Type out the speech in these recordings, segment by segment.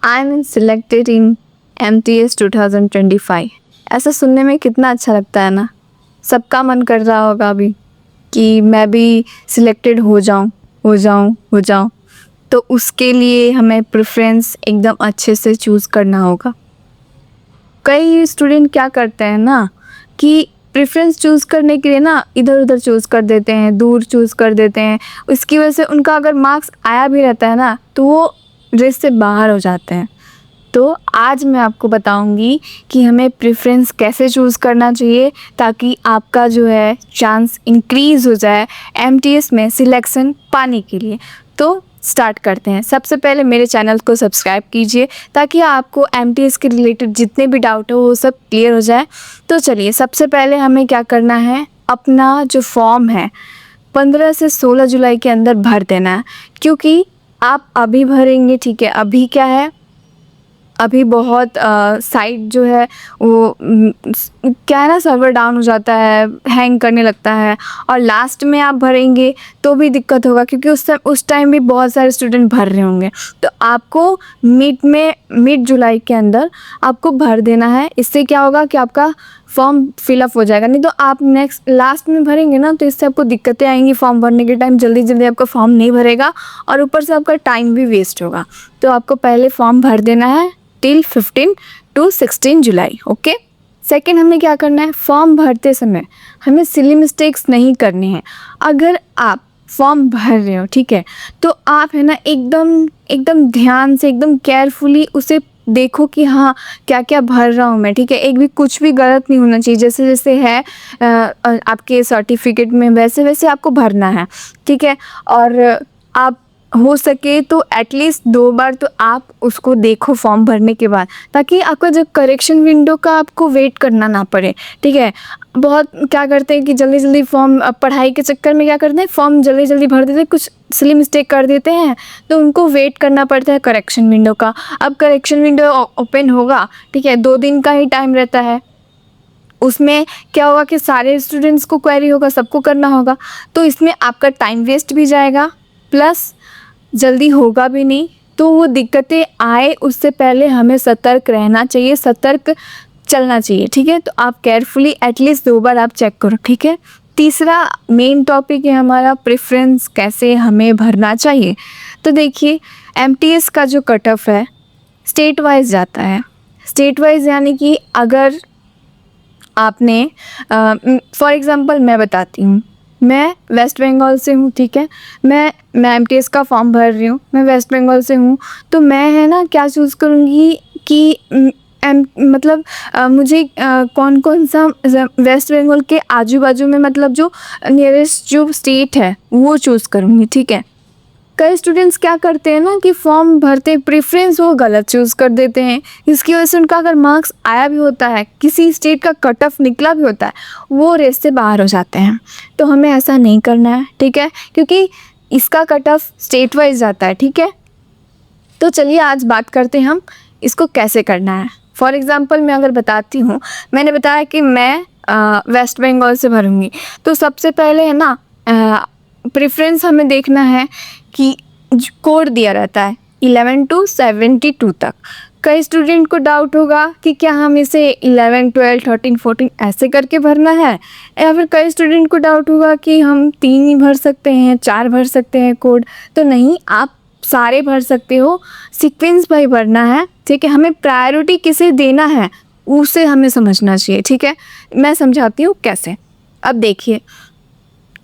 I am selected in MTS 2025। ऐसा सुनने में कितना अच्छा लगता है ना। सबका मन कर रहा होगा अभी कि मैं भी सिलेक्टेड हो जाऊं। तो उसके लिए हमें प्रेफरेंस एकदम अच्छे से चूज़ करना होगा। कई स्टूडेंट क्या करते हैं ना कि प्रेफरेंस चूज़ करने के लिए ना इधर उधर चूज़ कर देते हैं, दूर चूज़ कर देते हैं। उसकी वजह से उनका अगर मार्क्स आया भी रहता है ना तो वो रेस से बाहर हो जाते हैं। तो आज मैं आपको बताऊंगी कि हमें प्रेफरेंस कैसे चूज़ करना चाहिए ताकि आपका जो है चांस इंक्रीज़ हो जाए MTS में सिलेक्शन पाने के लिए। तो स्टार्ट करते हैं। सबसे पहले मेरे चैनल को सब्सक्राइब कीजिए ताकि आपको MTS के रिलेटेड जितने भी डाउट हो वो सब क्लियर हो जाए। तो चलिए, सबसे पहले हमें क्या करना है, अपना जो फॉर्म है 15 से 16 जुलाई के अंदर भर देना है। क्योंकि आप अभी भरेंगे, ठीक है, अभी क्या है, अभी बहुत साइट जो है वो क्या है ना, सर्वर डाउन हो जाता है, हैंग करने लगता है। और लास्ट में आप भरेंगे तो भी दिक्कत होगा क्योंकि उस टाइम भी बहुत सारे स्टूडेंट भर रहे होंगे। तो आपको मिड जुलाई के अंदर आपको भर देना है। इससे क्या होगा कि आपका फॉर्म फिलअप हो जाएगा। नहीं तो आप नेक्स्ट लास्ट में भरेंगे ना तो इससे आपको दिक्कतें आएंगी। फॉर्म भरने के टाइम जल्दी जल्दी आपका फॉर्म नहीं भरेगा और ऊपर से आपका टाइम भी वेस्ट होगा। तो आपको पहले फॉर्म भर देना है till 15 to 16 July. Okay. Second, हमें क्या करना है, फॉर्म भरते समय हमें सिली मिस्टेक्स नहीं करनी है। अगर आप फॉर्म भर रहे हो, ठीक है, तो आप है ना एकदम ध्यान से, एकदम केयरफुली उसे देखो कि हाँ क्या क्या भर रहा हूँ मैं, ठीक है। एक भी कुछ भी गलत नहीं होना चाहिए। जैसे जैसे है आपके सर्टिफिकेट में वैसे वैसे आपको भरना है, ठीक है। और आप हो सके तो एटलीस्ट 2 बार तो आप उसको देखो फॉर्म भरने के बाद, ताकि आपका जो करेक्शन विंडो का आपको वेट करना ना पड़े, ठीक है। बहुत क्या करते हैं कि जल्दी जल्दी फॉर्म, पढ़ाई के चक्कर में क्या करते हैं, फॉर्म जल्दी जल्दी भर देते हैं, कुछ सिली मिस्टेक कर देते हैं तो उनको वेट करना पड़ता है करेक्शन विंडो का। अब करेक्शन विंडो ओपन होगा, ठीक है, 2 दिन का ही टाइम रहता है। उसमें क्या होगा कि सारे स्टूडेंट्स को क्वेरी होगा, सबको करना होगा। तो इसमें आपका टाइम वेस्ट भी जाएगा, प्लस जल्दी होगा भी नहीं। तो वो दिक्कतें आए उससे पहले हमें सतर्क रहना चाहिए, सतर्क चलना चाहिए, ठीक है। तो आप केयरफुली एटलीस्ट 2 बार आप चेक करो, ठीक है। तीसरा मेन टॉपिक है हमारा प्रेफरेंस कैसे हमें भरना चाहिए। तो देखिए, MTS का जो कट ऑफ है स्टेट वाइज जाता है। स्टेट वाइज यानी कि अगर आपने फॉर एग्ज़ाम्पल मैं बताती हूँ, मैं वेस्ट बंगाल से हूँ, ठीक है। मैं MTS का फॉर्म भर रही हूँ, मैं वेस्ट बंगाल से हूँ। तो मैं है ना क्या चूज़ करूँगी कि मतलब मुझे कौन कौन सा वेस्ट बंगाल के आजू बाजू में, मतलब जो नियरेस्ट जो स्टेट है वो चूज़ करूँगी, ठीक है। कई स्टूडेंट्स क्या करते हैं ना कि फॉर्म भरते प्रेफरेंस वो गलत चूज़ कर देते हैं। इसकी वजह से उनका अगर मार्क्स आया भी होता है, किसी स्टेट का कट ऑफ निकला भी होता है, वो रेस से बाहर हो जाते हैं। तो हमें ऐसा नहीं करना है, ठीक है, क्योंकि इसका कट ऑफ स्टेट वाइज जाता है, ठीक है। तो चलिए आज बात करते हैं हम इसको कैसे करना है। फॉर एग्ज़ाम्पल मैं अगर बताती हूँ, मैंने बताया कि मैं वेस्ट बंगाल से भरूँगी। तो सबसे पहले है ना प्रेफरेंस हमें देखना है कि कोड दिया रहता है 11 to 72 तक। कई स्टूडेंट को डाउट होगा कि क्या हम इसे 11, 12, 13, 14 ऐसे करके भरना है, या फिर कई स्टूडेंट को डाउट होगा कि हम 3 ही भर सकते हैं, 4 भर सकते हैं कोड। तो नहीं, आप सारे भर सकते हो, सीक्वेंस वाइज भरना है, ठीक है। हमें प्रायोरिटी किसे देना है उसे हमें समझना चाहिए, ठीक है। मैं समझाती हूँ कैसे। अब देखिए,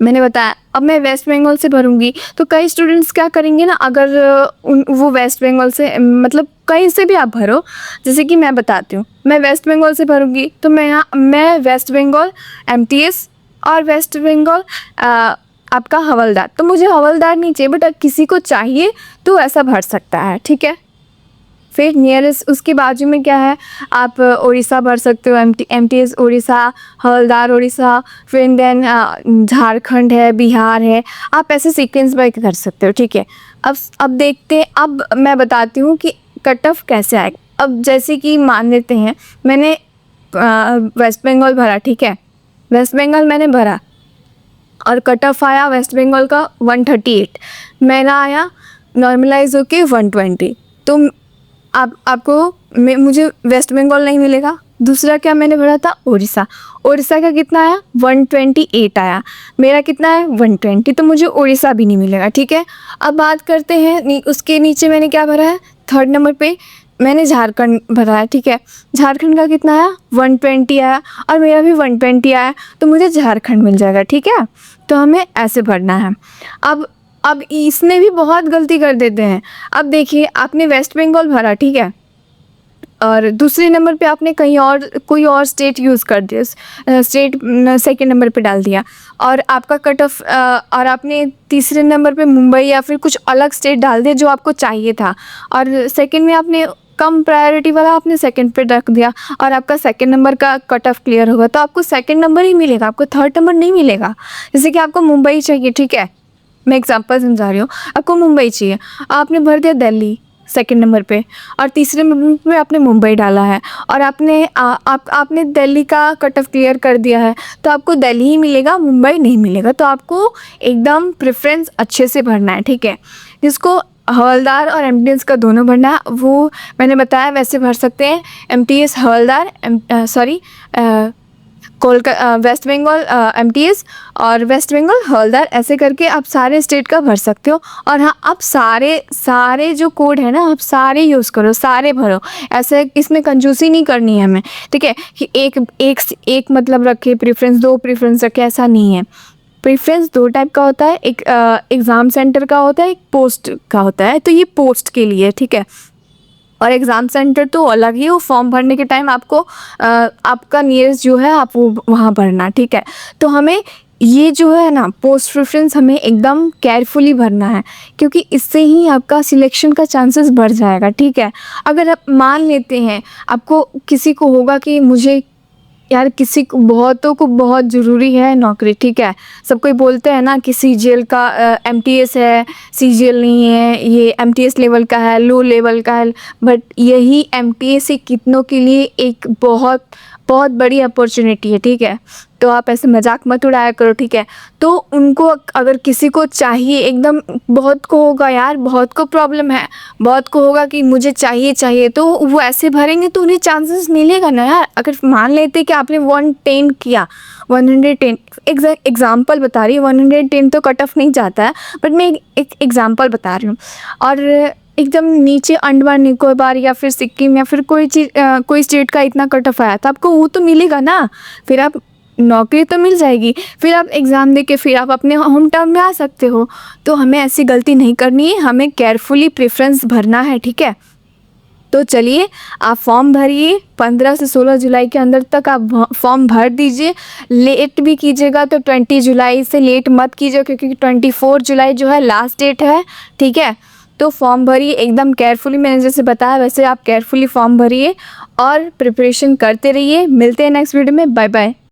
मैंने बताया अब मैं वेस्ट बंगाल से भरूंगी। तो कई स्टूडेंट्स क्या करेंगे ना, अगर वो वेस्ट बंगाल से, मतलब कहीं से भी आप भरो, जैसे कि मैं बताती हूँ, मैं वेस्ट बंगाल से भरूंगी तो मैं वेस्ट बंगाल MTS और वेस्ट बंगाल आपका हवलदार। तो मुझे हवलदार नहीं चाहिए, बट किसी को चाहिए तो ऐसा भर सकता है, ठीक है। फिर नियरेस्ट उसके बाजू में क्या है, आप उड़ीसा भर सकते हो, MTS उड़ीसा, हवलदार उड़ीसा, फिर देन झारखंड है, बिहार है। आप ऐसे सीक्वेंस बाय कर सकते हो, ठीक है। अब देखते हैं, अब मैं बताती हूँ कि कट ऑफ कैसे आएगा। अब जैसे कि मान लेते हैं मैंने वेस्ट बंगाल भरा, ठीक है, वेस्ट बंगाल मैंने भरा और कट ऑफ आया वेस्ट बंगाल का 138, मेरा आया नॉर्मलाइज होके 120। तो मुझे वेस्ट बंगाल नहीं मिलेगा। दूसरा क्या मैंने भरा था, उड़ीसा। उड़ीसा का कितना आया, 128 आया। मेरा कितना है, 120, तो मुझे उड़ीसा भी नहीं मिलेगा। ठीक है, अब बात करते हैं उसके नीचे मैंने क्या भरा है, थर्ड नंबर पे मैंने झारखंड भरा है। ठीक है, झारखंड का कितना आया, 120 आया, और मेरा भी 120 आया, तो मुझे झारखंड मिल जाएगा। ठीक है, तो हमें ऐसे भरना है। अब इसमें भी बहुत गलती कर देते हैं। अब देखिए, आपने वेस्ट बंगाल भरा, ठीक है, और दूसरे नंबर पे आपने कहीं और कोई और स्टेट यूज़ कर दिया, स्टेट सेकंड नंबर पे डाल दिया, और आपका कट ऑफ और आपने तीसरे नंबर पे मुंबई या फिर कुछ अलग स्टेट डाल दिया जो आपको चाहिए था, और सेकंड में आपने कम प्रायोरिटी वाला आपने सेकंड पे रख दिया, और आपका सेकंड नंबर का कट ऑफ क्लियर होगा, तो आपको सेकंड नंबर ही मिलेगा, आपको थर्ड नंबर नहीं मिलेगा। जैसे कि आपको मुंबई चाहिए, ठीक है, मैं एग्जांपल समझा रही हूँ, आपको मुंबई चाहिए, आपने भर दिया दिल्ली सेकंड नंबर पे, और तीसरे नंबर पे आपने मुंबई डाला है, और आपने दिल्ली का कट ऑफ क्लियर कर दिया है, तो आपको दिल्ली ही मिलेगा, मुंबई नहीं मिलेगा। तो आपको एकदम प्रेफरेंस अच्छे से भरना है। ठीक है, जिसको हवलदार और एमटीएस का दोनों भरना है, वो मैंने बताया वैसे भर सकते हैं। एमटीएस हवलदार, वेस्ट बंगाल एमटीएस, और वेस्ट बंगाल हवलदार, ऐसे करके आप सारे स्टेट का भर सकते हो। और हाँ, आप सारे जो कोड है ना, आप सारे यूज़ करो, सारे भरो, ऐसे इसमें कंजूसी नहीं करनी है हमें। ठीक है, कि एक मतलब रखे प्रेफरेंस, दो प्रेफरेंस रखे, ऐसा नहीं है। प्रेफरेंस दो टाइप का होता है, एक एग्ज़ाम सेंटर का होता है, एक पोस्ट का होता है। तो ये पोस्ट के लिए, ठीक है, और एग्ज़ाम सेंटर तो अलग ही, वो फॉर्म भरने के टाइम आपको आपका नियरेस्ट जो है आप वो वहाँ भरना। ठीक है, तो हमें ये जो है ना पोस्ट प्रेफरेंस हमें एकदम केयरफुली भरना है, क्योंकि इससे ही आपका सिलेक्शन का चांसेस बढ़ जाएगा। ठीक है, अगर आप मान लेते हैं आपको किसी को होगा कि मुझे यार, किसी को बहुतों को बहुत ज़रूरी है नौकरी। ठीक है, सब कोई बोलते हैं ना कि सीजीएल का एमटीएस है, सीजीएल नहीं है, ये एमटीएस लेवल का है, लो लेवल का है, बट यही एमटीएस से कितनों के लिए एक बहुत बहुत बड़ी अपॉर्चुनिटी है। ठीक है, तो आप ऐसे मजाक मत उड़ाया करो। ठीक है, तो उनको अगर किसी को चाहिए एकदम, बहुत को होगा यार, बहुत को प्रॉब्लम है, बहुत को होगा कि मुझे चाहिए, तो वो ऐसे भरेंगे तो उन्हें चांसेस मिलेगा ना यार। अगर मान लेते कि आपने 110 किया, 110 एग्जाम्पल बता रही हूँ, 110 तो कट ऑफ नहीं जाता है, बट मैं एक एग्जाम्पल बता रही हूँ, और एकदम नीचे अंडमान निकोबार या फिर सिक्किम या फिर कोई स्टेट का इतना कट ऑफ आया, तो आपको वो तो मिलेगा ना, फिर आप नौकरी तो मिल जाएगी, फिर आप एग्ज़ाम दे के फिर आप अपने होम टाउन में आ सकते हो। तो हमें ऐसी गलती नहीं करनी है, हमें केयरफुली प्रेफरेंस भरना है। ठीक है, तो चलिए आप फॉर्म भरिए, 15 से 16 जुलाई के अंदर तक आप फॉर्म भर दीजिए। लेट भी कीजिएगा तो 20 जुलाई से लेट मत कीजिए, क्योंकि 24 जुलाई जो है लास्ट डेट है। ठीक है, तो फॉर्म भरिए एकदम केयरफुली, मैंने जैसे बताया वैसे आप केयरफुली फॉर्म भरिए और प्रिपरेशन करते रहिए। मिलते हैं नेक्स्ट वीडियो में, बाय बाय।